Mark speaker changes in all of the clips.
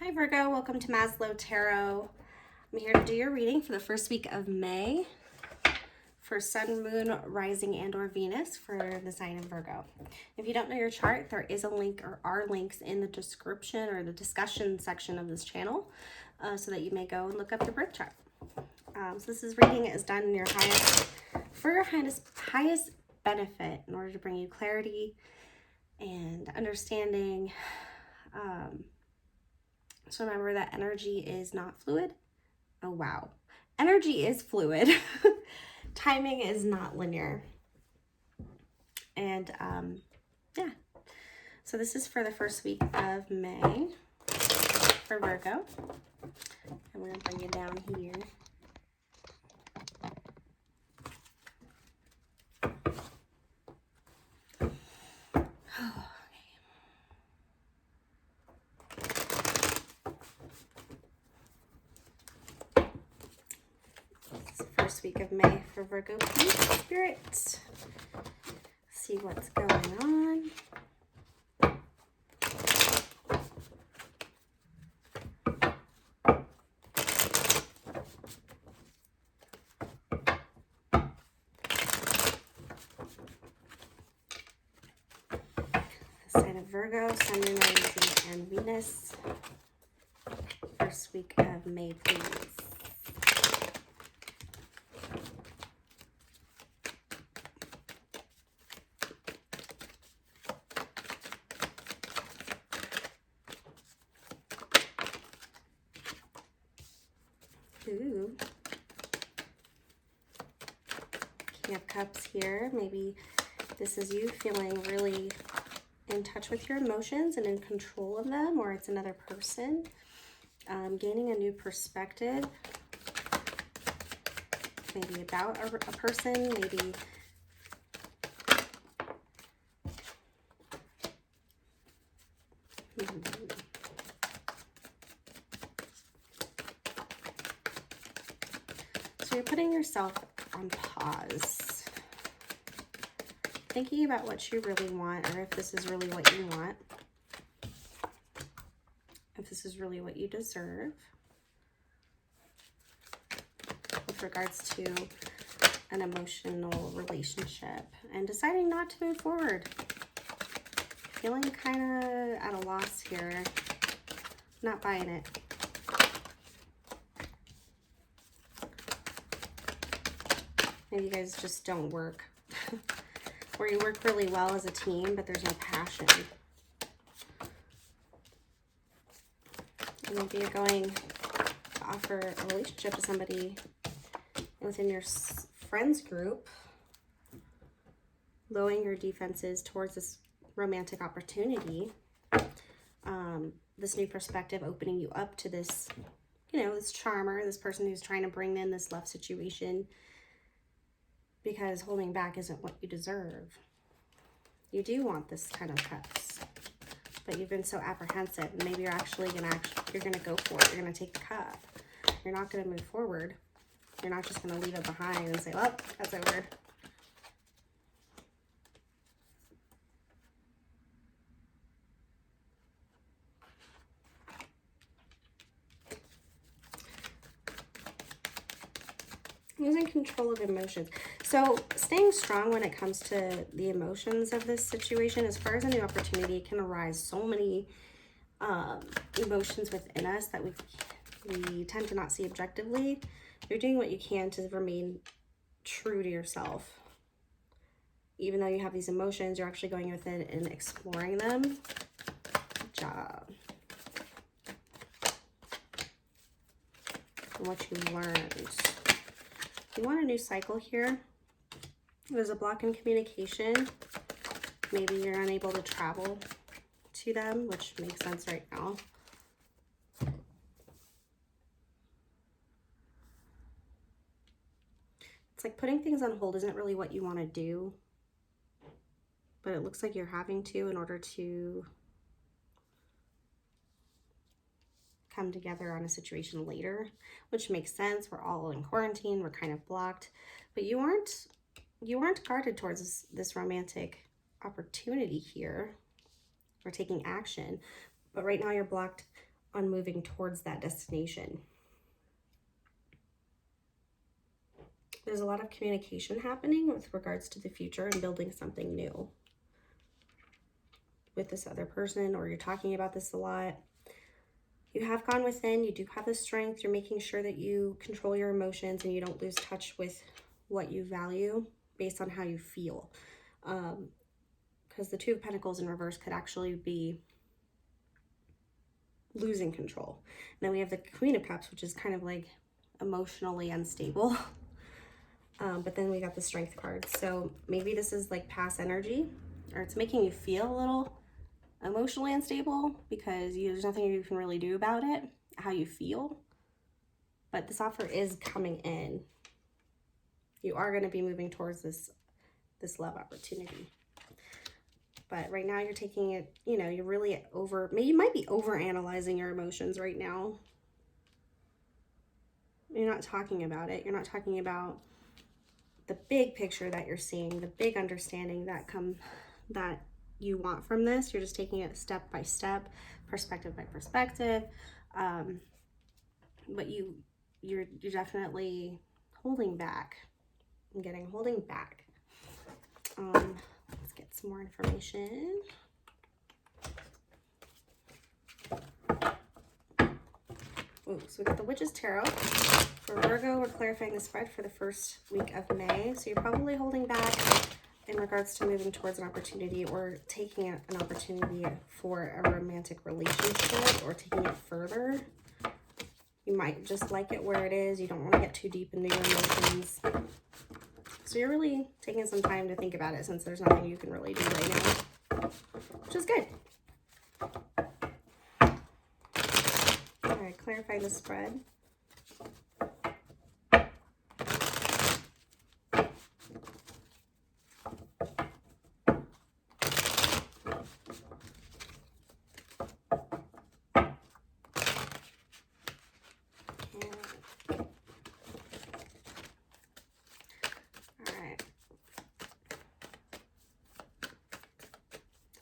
Speaker 1: Hi Virgo, welcome to Maslow Tarot. I'm here to do your reading for the first week of May for Sun, Moon, Rising, and or Venus for the sign of Virgo. If you don't know your chart, there is a link or are links in the description or the discussion section of this channel so that you may go and look up your birth chart. So this reading is done in your for your highest benefit in order to bring you clarity and understanding. So remember that energy is not fluid. Oh, wow. Energy is fluid. Timing is not linear. And yeah. So this is for the first week of May for Virgo. And we're going to bring you down here. First week of May for Virgo, please, Spirit. See what's going on. The sign of Virgo, Sun, Moon, Rising, and Venus. First week of May, please. Ooh. King of Cups here. Maybe this is you feeling really in touch with your emotions and in control of them, or it's another person. Gaining a new perspective. Maybe about a person, maybe So you're putting yourself on pause, thinking about what you really want, or if this is really what you want, if this is really what you deserve, with regards to an emotional relationship, and deciding not to move forward. Feeling kind of at a loss here, not buying it. Maybe you guys just don't work. Or you work really well as a team, but there's no passion. And maybe you're going to offer a relationship to somebody within your friends group, lowering your defenses towards this romantic opportunity. This new perspective opening you up to this, this charmer, this person who's trying to bring in this love situation, because holding back isn't what you deserve. You do want this 10 of Cups, but you've been so apprehensive, and maybe you're actually you're gonna go for it. You're gonna take the cup. You're not gonna move forward. You're not just gonna leave it behind and say, well, that's over. Losing control of emotions. So staying strong when it comes to the emotions of this situation, as far as a new opportunity, can arise so many emotions within us that we tend to not see objectively. You're doing what you can to remain true to yourself. Even though you have these emotions, you're actually going within and exploring them. Good job. And what you learned. You want a new cycle here. There's a block in communication. Maybe you're unable to travel to them, which makes sense right now. It's like putting things on hold isn't really what you want to do, but it looks like you're having to in order to come together on a situation later, which makes sense. We're all in quarantine, we're kind of blocked, but you aren't guarded towards this romantic opportunity here or taking action. But right now you're blocked on moving towards that destination. There's a lot of communication happening with regards to the future and building something new with this other person, or you're talking about this a lot. You have gone within, you do have the strength, you're making sure that you control your emotions and you don't lose touch with what you value based on how you feel. Because the Two of Pentacles in reverse could actually be losing control. And then we have the Queen of Cups, which is kind of like emotionally unstable. But then we got the Strength card. So maybe this is like past energy, or it's making you feel a little emotionally unstable because there's nothing you can really do about it, how you feel. But this offer is coming in. You are going to be moving towards this love opportunity. But right now you're taking it, you know, you're really you might be over analyzing your emotions right now. You're not talking about it. You're not talking about the big picture that you're seeing, the big understanding that you want from this. You're just taking it step by step, perspective by perspective. But you're definitely holding back. I'm getting holding back. Let's get some more information. Ooh, so we got the Witch's Tarot. For Virgo, we're clarifying the spread for the first week of May. So you're probably holding back in regards to moving towards an opportunity, or taking an opportunity for a romantic relationship, or taking it further. You might just like it where it is. You don't want to get too deep into your emotions. So you're really taking some time to think about it, since there's nothing you can really do right now, which is good. All right, clarify the spread.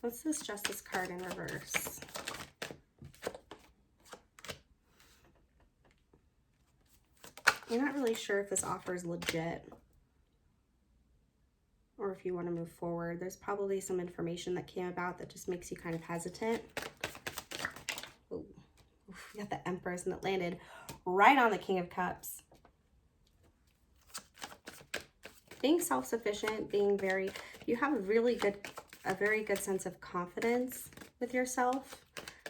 Speaker 1: What's this Justice card in reverse? You're not really sure if this offer is legit or if you want to move forward. There's probably some information that came about that just makes you kind of hesitant. Ooh, we got the Empress, and it landed right on the King of Cups. Being self-sufficient, you have a very good sense of confidence with yourself.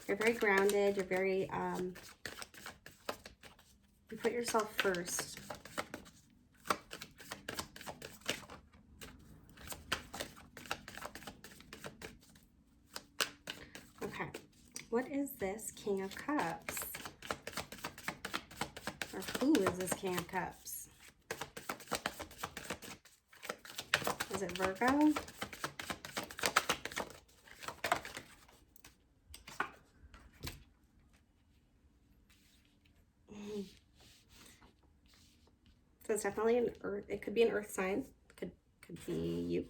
Speaker 1: You're very grounded. You're very, you put yourself first. Okay, what is this King of Cups? Or who is this King of Cups? Is it Virgo? So it's definitely an earth. It could be an earth sign. Could be you.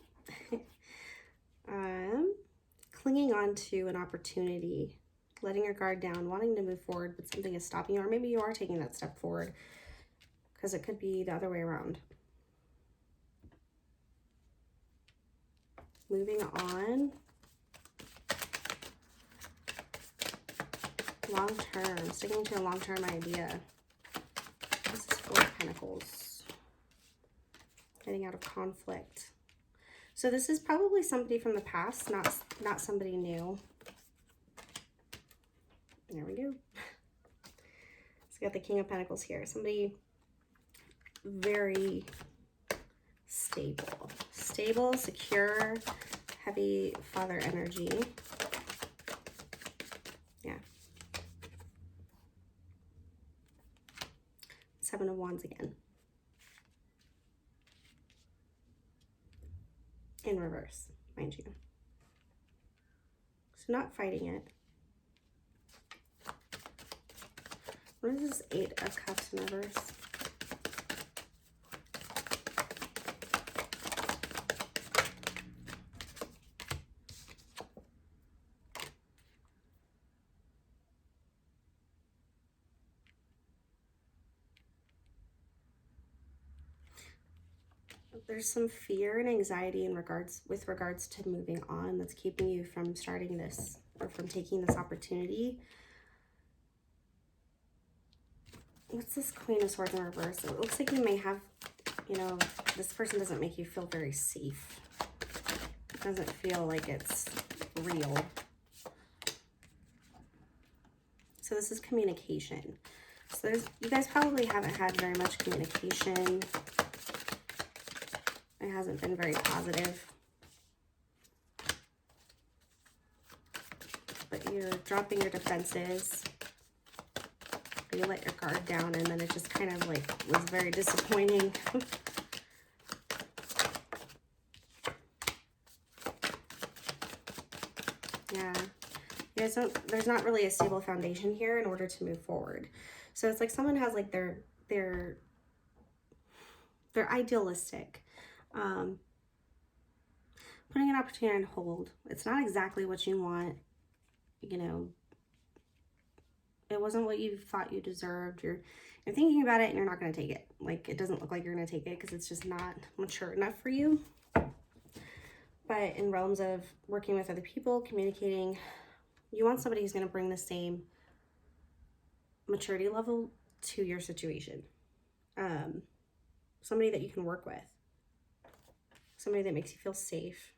Speaker 1: Clinging on to an opportunity, letting your guard down, wanting to move forward, but something is stopping you, or maybe you are taking that step forward, because it could be the other way around. Moving on. Long term, sticking to a long-term idea. This is Four of Pentacles. Getting out of conflict. So this is probably somebody from the past, not somebody new. There we go. So we got the King of Pentacles here. Somebody very stable. Stable, secure, heavy father energy. Yeah. Seven of Wands again. In reverse, mind you. So not fighting it. What is this Eight of Cups in reverse? there's some fear and anxiety with regards to moving on that's keeping you from starting this or from taking this opportunity. What's this Queen of Swords in reverse? It looks like you may have, you know, this person doesn't make you feel very safe. It doesn't feel like it's real. So this is communication. So you guys probably haven't had very much communication. It hasn't been very positive. But you're dropping your defenses. You let your guard down, and then it just kind of like was very disappointing. Yeah. You guys don't, there's not really a stable foundation here in order to move forward. So it's like someone has like they're idealistic. Putting an opportunity on hold. It's not exactly what you want. You know, it wasn't what you thought you deserved. You're thinking about it and you're not going to take it. Like, it doesn't look like you're going to take it because it's just not mature enough for you. But in realms of working with other people, communicating, you want somebody who's going to bring the same maturity level to your situation. Somebody that you can work with. Somebody that makes you feel safe.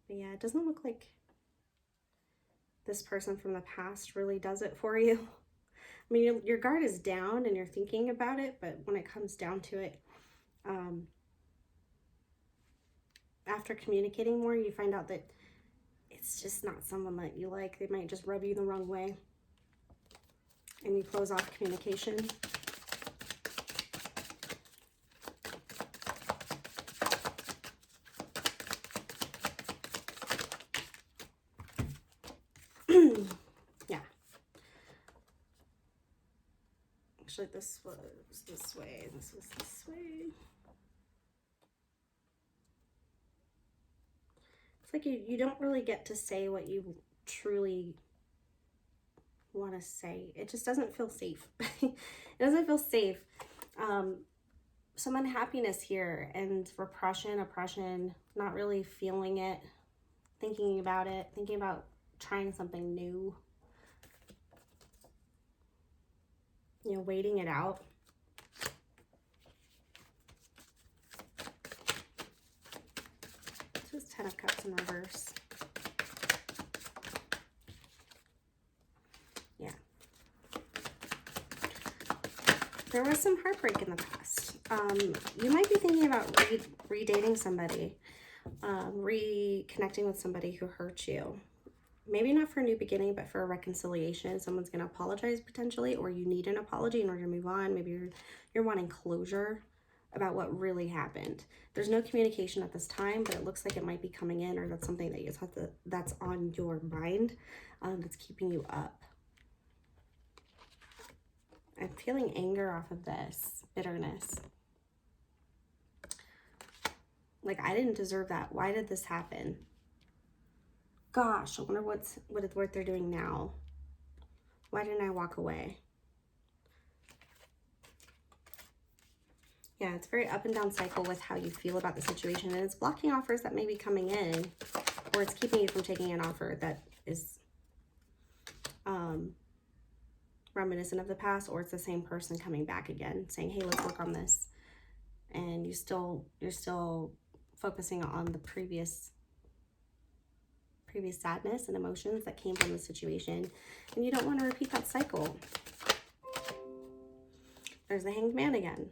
Speaker 1: But yeah, it doesn't look like this person from the past really does it for you. I mean, your guard is down and you're thinking about it, but when it comes down to it, after communicating more, you find out that it's just not someone that you like. They might just rub you the wrong way. And you close off communication. Yeah. Actually, this was this way. This was this way. It's like you don't really get to say what you truly want to say. It just doesn't feel safe. It doesn't feel safe. Some unhappiness here and repression, oppression, not really feeling it, thinking about trying something new, you know, waiting it out. This is 10 of Cups in reverse. Yeah. There was some heartbreak in the past. You might be thinking about redating somebody, reconnecting with somebody who hurt you. Maybe not for a new beginning, but for a reconciliation. Someone's going to apologize potentially, or you need an apology in order to move on. Maybe you're wanting closure about what really happened. There's no communication at this time, but it looks like it might be coming in, or that's something that you have to, that's on your mind, that's keeping you up. I'm feeling anger off of this, bitterness. Like, I didn't deserve that. Why did this happen? Gosh, I wonder what they're doing now. Why didn't I walk away? Yeah, it's a very up and down cycle with how you feel about the situation. And it's blocking offers that may be coming in, or it's keeping you from taking an offer that is reminiscent of the past, or it's the same person coming back again saying, hey, let's work on this. And you're still focusing on the previous sadness and emotions that came from the situation, and you don't want to repeat that cycle. There's the Hanged Man again.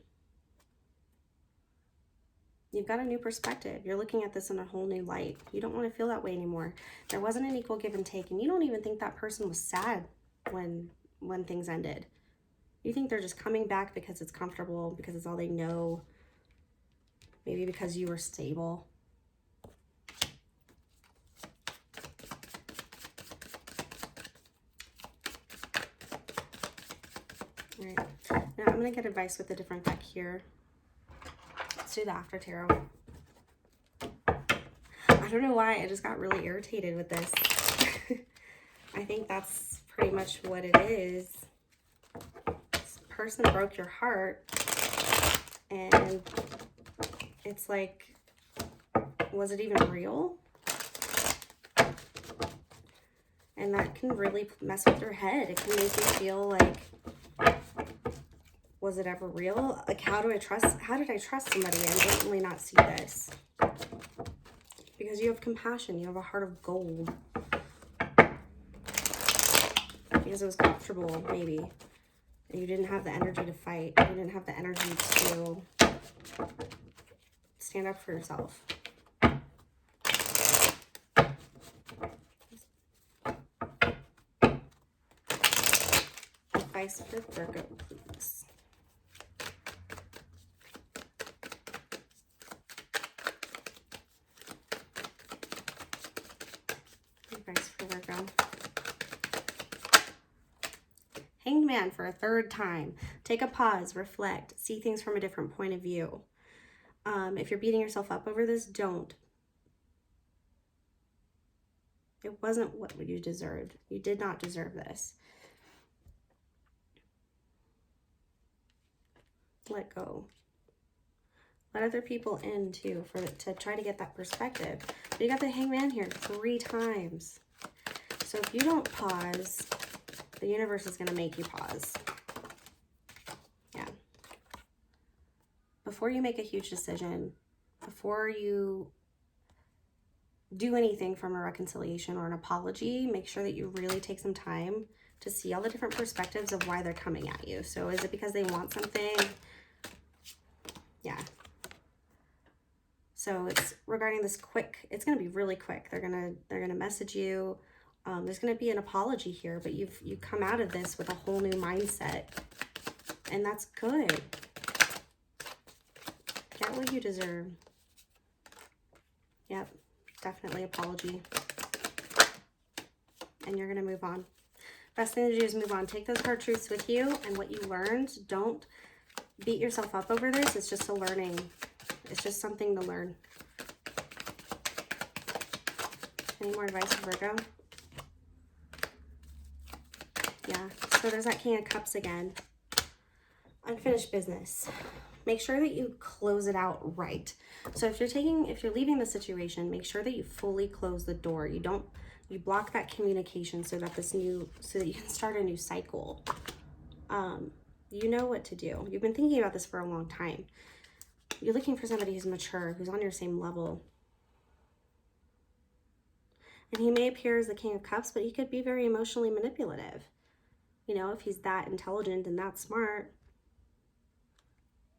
Speaker 1: You've got a new perspective. You're looking at this in a whole new light. You don't want to feel that way anymore. There wasn't an equal give and take, and you don't even think that person was sad when things ended. You think they're just coming back because it's comfortable, because it's all they know. Maybe because you were stable. All right, now I'm going to get advice with a different deck here. Let's do the After Tarot. I don't know why, I just got really irritated with this. I think that's pretty much what it is. person broke your heart, and it's like, was it even real? And that can really mess with your head. It can make you feel like, was it ever real? Like, how did I trust somebody and blatantly not see this? Because you have compassion, you have a heart of gold. Because it was comfortable, maybe. And you didn't have the energy to fight. You didn't have the energy to stand up for yourself. Advice for Virgo, please. Advice for Virgo. Hangman for a third time. Take a pause, reflect, see things from a different point of view. If you're beating yourself up over this, don't. It wasn't what you deserved. You did not deserve this. Let go. Let other people in too, to try to get that perspective. But you got the Hangman here 3 times. So if you don't pause, the universe is going to make you pause. Yeah. Before you make a huge decision, before you do anything from a reconciliation or an apology, make sure that you really take some time to see all the different perspectives of why they're coming at you. So is it because they want something? Yeah. So it's regarding this quick, it's going to be really quick. They're going to message you. There's going to be an apology here, but you come out of this with a whole new mindset, and that's good. Get what you deserve. Yep, definitely apology. And you're going to move on. Best thing to do is move on. Take those hard truths with you and what you learned. Don't beat yourself up over this. It's just a learning. It's just something to learn. Any more advice for Virgo? Yeah, so there's that King of Cups again. Unfinished business. Make sure that you close it out right. So if you're leaving the situation, make sure that you fully close the door. You block that communication so that you can start a new cycle. You know what to do. You've been thinking about this for a long time. You're looking for somebody who's mature, who's on your same level. And he may appear as the King of Cups, but he could be very emotionally manipulative. You know, if he's that intelligent and that smart,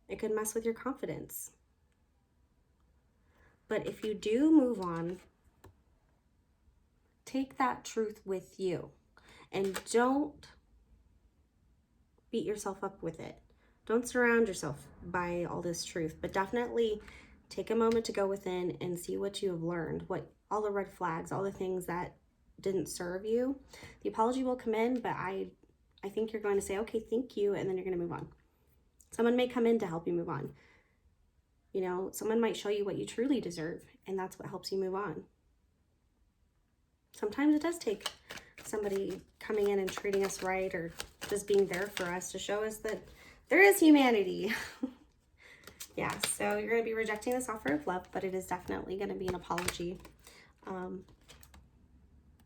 Speaker 1: it could mess with your confidence. But if you do move on, take that truth with you and don't beat yourself up with it. Don't surround yourself by all this truth, but definitely take a moment to go within and see what you have learned, all the red flags, all the things that didn't serve you. The apology will come in, but I think you're going to say, okay, thank you, and then you're going to move on. Someone may come in to help you move on. You know, someone might show you what you truly deserve, and that's what helps you move on. Sometimes it does take somebody coming in and treating us right or just being there for us to show us that there is humanity. Yeah, so you're going to be rejecting this offer of love, but it is definitely going to be an apology.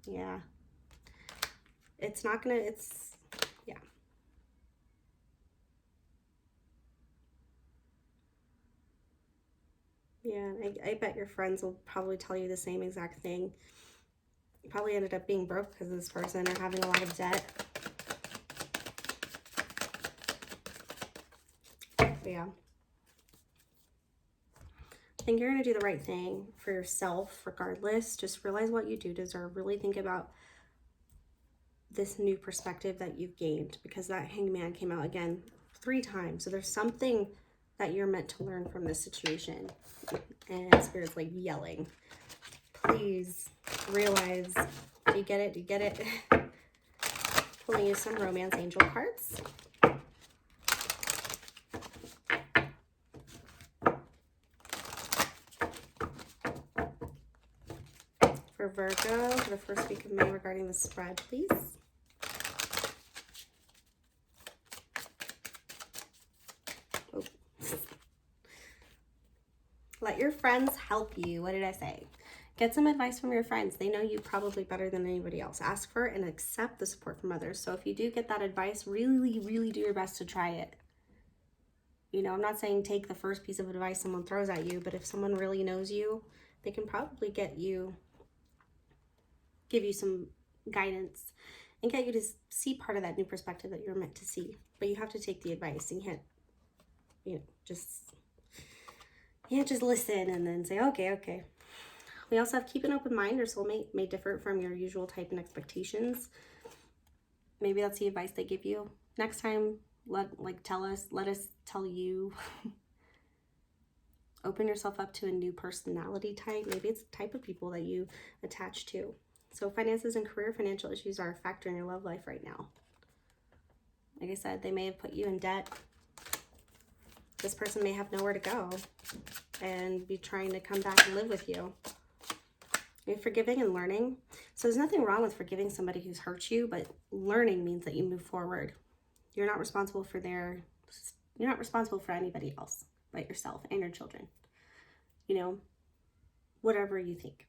Speaker 1: Yeah. It's not going to, yeah. Yeah, I bet your friends will probably tell you the same exact thing. You probably ended up being broke because of this person or having a lot of debt. But yeah. I think you're going to do the right thing for yourself regardless. Just realize what you do deserve. Really think about this new perspective that you've gained, because that Hangman came out again 3 times. So there's something that you're meant to learn from this situation. And Spirit's like yelling, please realize, do you get it? Do you get it? Pulling you some romance angel cards. For Virgo, for the first week of May regarding the spread, please. your friends help you. What did I say? Get some advice from your friends. They know you probably better than anybody else. Ask for and accept the support from others. So if you do get that advice, really, really do your best to try it. You know, I'm not saying take the first piece of advice someone throws at you, but if someone really knows you, they can probably give you some guidance and get you to see part of that new perspective that you're meant to see. But you have to take the advice. And you can't, you know, you can't just listen and then say, okay. We also have keep an open mind. Your soulmate may differ from your usual type and expectations. Maybe that's the advice they give you. Next time, let us tell you. Open yourself up to a new personality type. Maybe it's the type of people that you attach to. So finances and career, financial issues are a factor in your love life right now. Like I said, they may have put you in debt. This person may have nowhere to go and be trying to come back and live with you. You're forgiving and learning. So there's nothing wrong with forgiving somebody who's hurt you, but learning means that you move forward. You're not responsible for anybody else but yourself and your children. You know, whatever you think.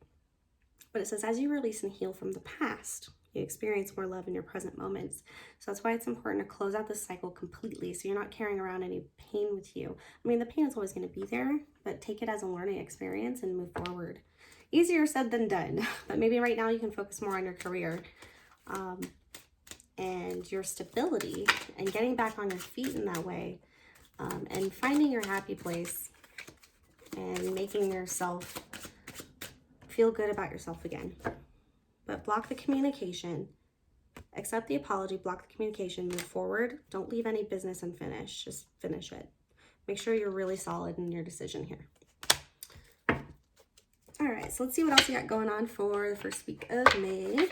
Speaker 1: But it says, as you release and heal from the past, you experience more love in your present moments. So that's why it's important to close out this cycle completely, so you're not carrying around any pain with you. I mean, the pain is always going to be there, but take it as a learning experience and move forward. Easier said than done, but maybe right now you can focus more on your career and your stability and getting back on your feet in that way, and finding your happy place and making yourself feel good about yourself again. But block the communication, accept the apology, block the communication, move forward. Don't leave any business unfinished. Just finish it. Make sure you're really solid in your decision here. All right, so let's see what else we got going on for the first week of May.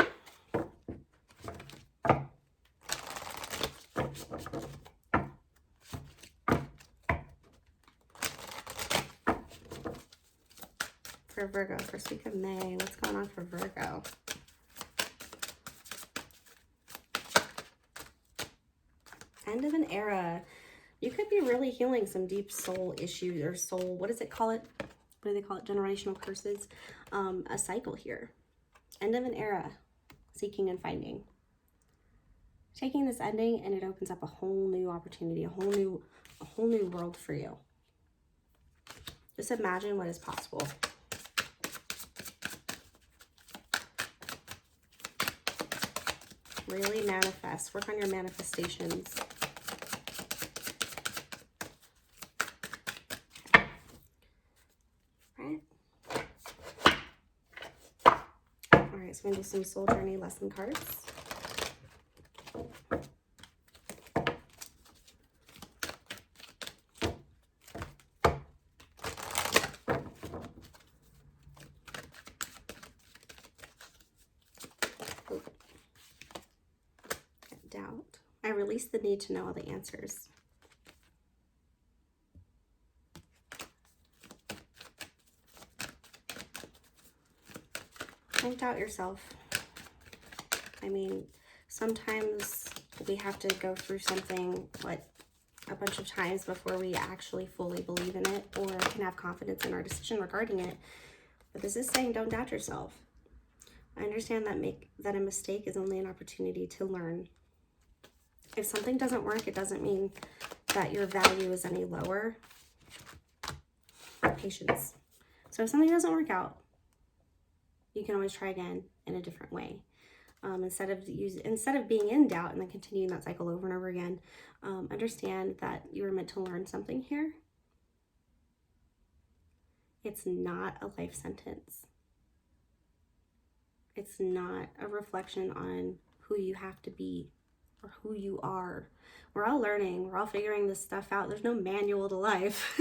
Speaker 1: For Virgo, first week of May, what's going on for Virgo? End of an era. You could be really healing some deep soul issues or soul, what does it call it? What do they call it? Generational curses. A cycle here. End of an era. Seeking and finding. Taking this ending and it opens up a whole new opportunity, a whole new world for you. Just imagine what is possible. Really manifest. Work on your manifestations. Alright, so we're going to do some soul journey lesson cards. Doubt. I release the need to know all the answers. Don't doubt yourself. I mean, sometimes we have to go through something a bunch of times before we actually fully believe in it or can have confidence in our decision regarding it. But this is saying don't doubt yourself. I understand that a mistake is only an opportunity to learn. If something doesn't work, it doesn't mean that your value is any lower. Patience. So if something doesn't work out, you can always try again in a different way. Instead of being in doubt and then continuing that cycle over and over again, understand that you were meant to learn something here. It's not a life sentence. It's not a reflection on who you have to be or who you are. We're all learning. We're all figuring this stuff out. There's no manual to life.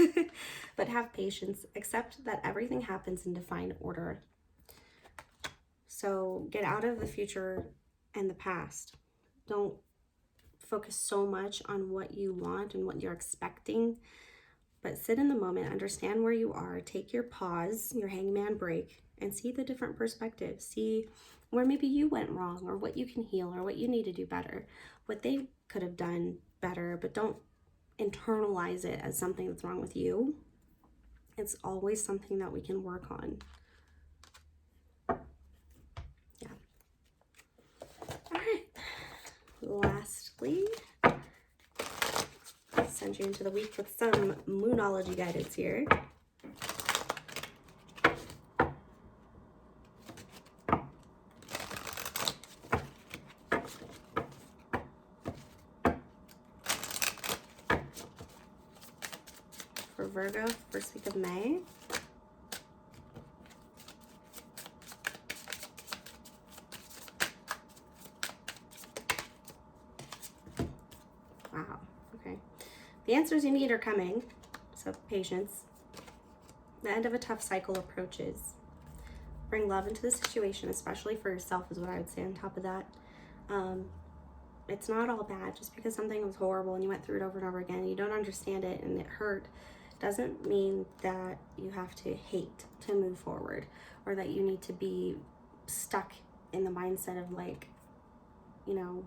Speaker 1: But have patience. Accept that everything happens in divine order. So get out of the future and the past. Don't focus so much on what you want and what you're expecting, but sit in the moment, understand where you are, take your pause, your hangman break, and see the different perspectives. See where maybe you went wrong or what you can heal or what you need to do better, what they could have done better, but don't internalize it as something that's wrong with you. It's always something that we can work on. Yeah. All right. Lastly, I'll send you into the week with some Moonology guidance here. For Virgo, first week of May. Wow, okay. The answers you need are coming, so patience. The end of a tough cycle approaches. Bring love into the situation, especially for yourself is what I would say on top of that. It's not all bad. Just because something was horrible and you went through it over and over again, you don't understand it and it hurt, doesn't mean that you have to hate to move forward, or that you need to be stuck in the mindset of like, you know,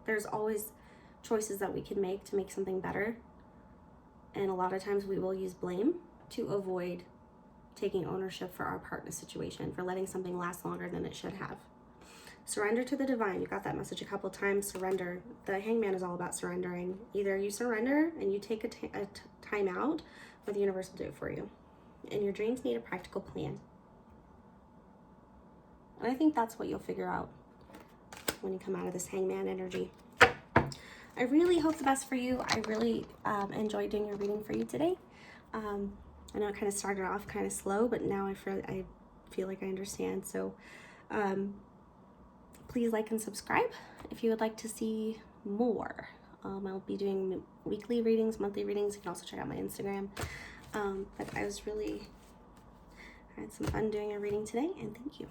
Speaker 1: there's always choices that we can make to make something better. And a lot of times we will use blame to avoid taking ownership for our part in a situation, for letting something last longer than it should have. Surrender to the divine. You got that message a couple times. Surrender. The Hangman is all about surrendering. Either you surrender and you take a time out, or the universe will do it for you. And your dreams need a practical plan. And I think that's what you'll figure out when you come out of this Hangman energy. I really hope the best for you. I really enjoyed doing your reading for you today. I know it kind of started off kind of slow, but now I feel like I understand. So please like and subscribe if you would like to see more. I'll be doing weekly readings, monthly readings. You can also check out my Instagram. But I had some fun doing your reading today, and thank you.